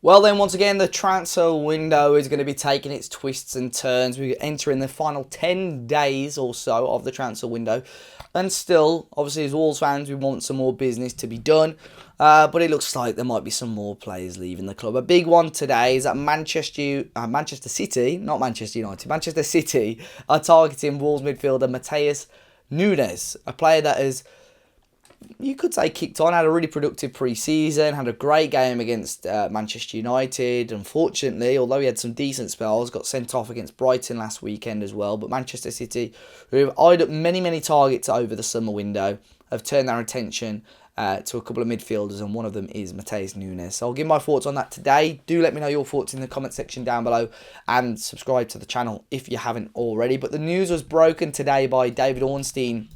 Well then, once again, the transfer window is going to be taking its twists and turns. We enter in the final 10 days or so of the transfer window. And still, obviously, as Wolves fans, we want some more business to be done. But it looks like there might be some more players leaving the club. A big one today is that Manchester City, not Manchester United, Manchester City are targeting Wolves midfielder Matheus Nunes, a player that is, you could say, kicked on, had a really productive pre-season, had a great game against Manchester United. Unfortunately, although he had some decent spells, got sent off against Brighton last weekend as well. But Manchester City, who have eyed up many targets over the summer window, have turned their attention to a couple of midfielders, and one of them is Matheus Nunes. So I'll give my thoughts on that today. Do let me know your thoughts in the comment section down below, and subscribe to the channel if you haven't already. But the news was broken today by David Ornstein,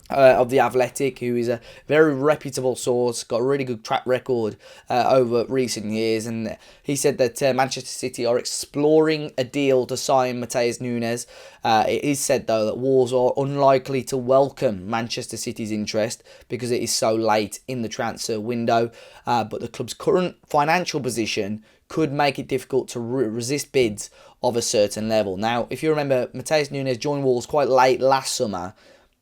of The Athletic, who is a very reputable source, got a really good track record over recent years, and he said that Manchester City are exploring a deal to sign Matheus Nunes. It is said, though, that Wolves are unlikely to welcome Manchester City's interest because it is so late in the transfer window, but the club's current financial position could make it difficult to resist bids of a certain level. Now, if you remember, Matheus Nunes joined Wolves quite late last summer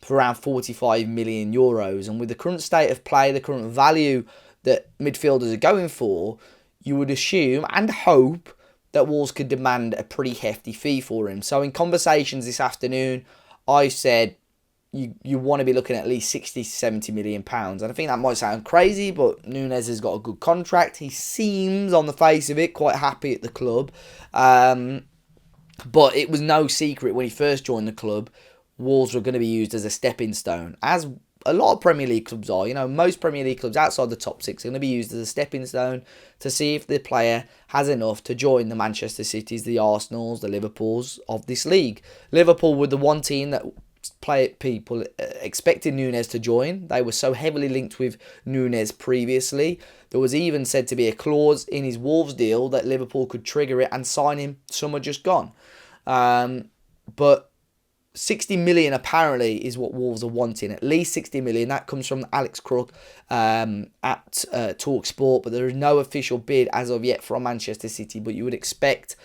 for around 45 million euros, and with the current state of play, the current value that midfielders are going for, you would assume and hope that Wolves could demand a pretty hefty fee for him. So in conversations this afternoon, I said you want to be looking at least 60 to 70 million pounds, and I think that might sound crazy, but Nunes has got a good contract. He seems, on the face of it, quite happy at the club, but it was no secret when he first joined the club, Wolves were going to be used as a stepping stone, as a lot of Premier League clubs are. You know, most Premier League clubs outside the top six are going to be used as a stepping stone to see if the player has enough to join the Manchester Cities, the Arsenals, the Liverpools of this league. Liverpool were the one team that people expected Nunes to join. They were so heavily linked with Nunes previously. There was even said to be a clause in his Wolves deal that Liverpool could trigger it and sign him. Some are just gone. But 60 million apparently is what Wolves are wanting. At least 60 million. That comes from Alex Crook at Talk Sport. But there is no official bid as of yet from Manchester City. But you would expect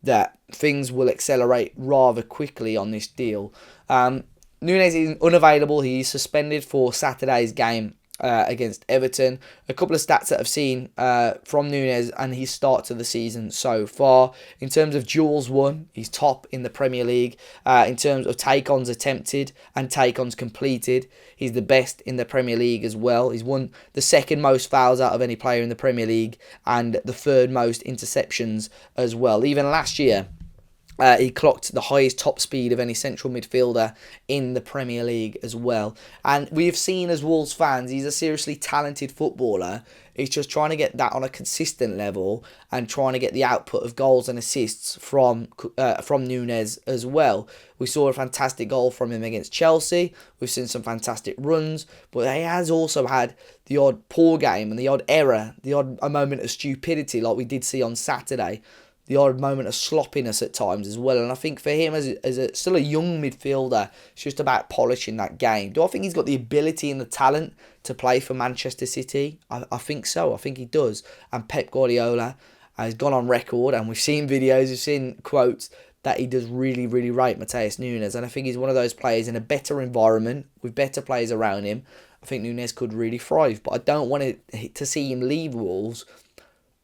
that things will accelerate rather quickly on this deal. Nunes is unavailable. He is suspended for Saturday's game against Everton. A couple of stats that I've seen from Nunes and his start to the season so far. In terms of duels won, he's top in the Premier League. In terms of take-ons attempted and take-ons completed, he's the best in the Premier League as well. He's won the second most fouls out of any player in the Premier League and the third most interceptions as well. Even last year, he clocked the highest top speed of any central midfielder in the Premier League as well. And we've seen as Wolves fans, he's a seriously talented footballer. He's just trying to get that on a consistent level and trying to get the output of goals and assists from Nunes as well. We saw a fantastic goal from him against Chelsea. We've seen some fantastic runs, but he has also had the odd poor game and the odd error, the odd moment of stupidity like we did see on Saturday. The odd moment of sloppiness at times as well. And I think for him, still a young midfielder, it's just about polishing that game. Do I think he's got the ability and the talent to play for Manchester City? I think so. I think he does. And Pep Guardiola has gone on record, and we've seen videos, we've seen quotes, that he does really rate Matheus Nunes. And I think he's one of those players in a better environment, with better players around him. I think Nunes could really thrive. But I don't want to see him leave Wolves.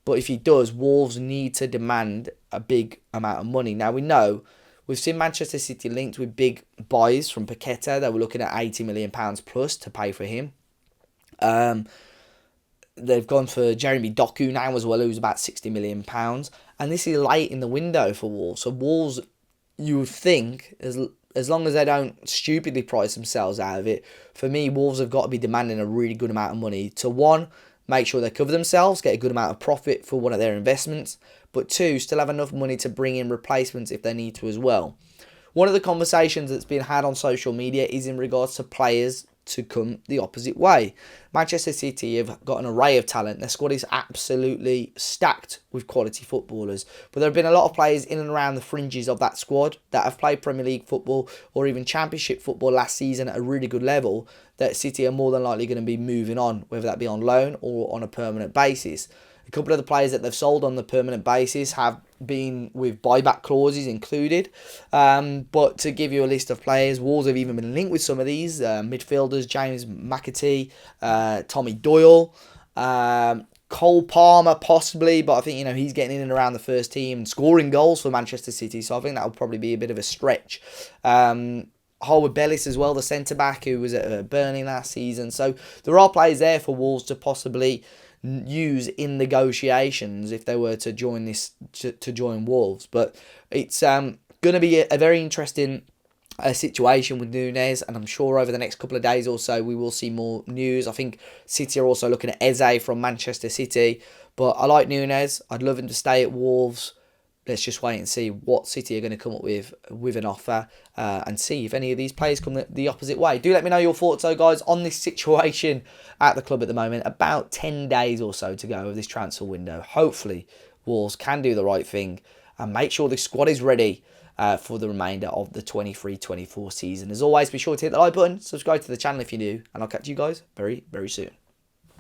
But if he does, Wolves need to demand a big amount of money. Now, we've seen Manchester City linked with big buys from Paqueta. They were looking at £80 million plus to pay for him. They've gone for Jeremy Doku now as well, who's about £60 million. And this is late in the window for Wolves. So Wolves, you would think, as long as they don't stupidly price themselves out of it, for me, Wolves have got to be demanding a really good amount of money to, one, make sure they cover themselves, get a good amount of profit for one of their investments, but two, still have enough money to bring in replacements if they need to as well. One of the conversations that's been had on social media is in regards to players to come the opposite way. Manchester City have got an array of talent. Their squad is absolutely stacked with quality footballers. But there have been a lot of players in and around the fringes of that squad that have played Premier League football or even Championship football last season at a really good level that City are more than likely going to be moving on, whether that be on loan or on a permanent basis. A couple of the players that they've sold on the permanent basis have been with buyback clauses included. But to give you a list of players, Wolves have even been linked with some of these midfielders: James McAtee, Tommy Doyle, Cole Palmer possibly, but I think he's getting in and around the first team and scoring goals for Manchester City, so I think that will probably be a bit of a stretch. Harwood Bellis as well, the centre back who was at Burnley last season. So there are players there for Wolves to possibly use in negotiations if they were to join join Wolves. But it's going to be a very interesting situation with Nunes, and I'm sure over the next couple of days or so we will see more news. I think City are also looking at Eze from Manchester City, but I like Nunes. I'd love him to stay at Wolves. Let's just wait and see what City are going to come up with an offer, and see if any of these players come the opposite way. Do let me know your thoughts, though, guys, on this situation at the club at the moment. About 10 days or so to go of this transfer window. Hopefully, Wolves can do the right thing and make sure the squad is ready for the remainder of the 23-24 season. As always, be sure to hit the like button, subscribe to the channel if you're new, and I'll catch you guys very, very soon.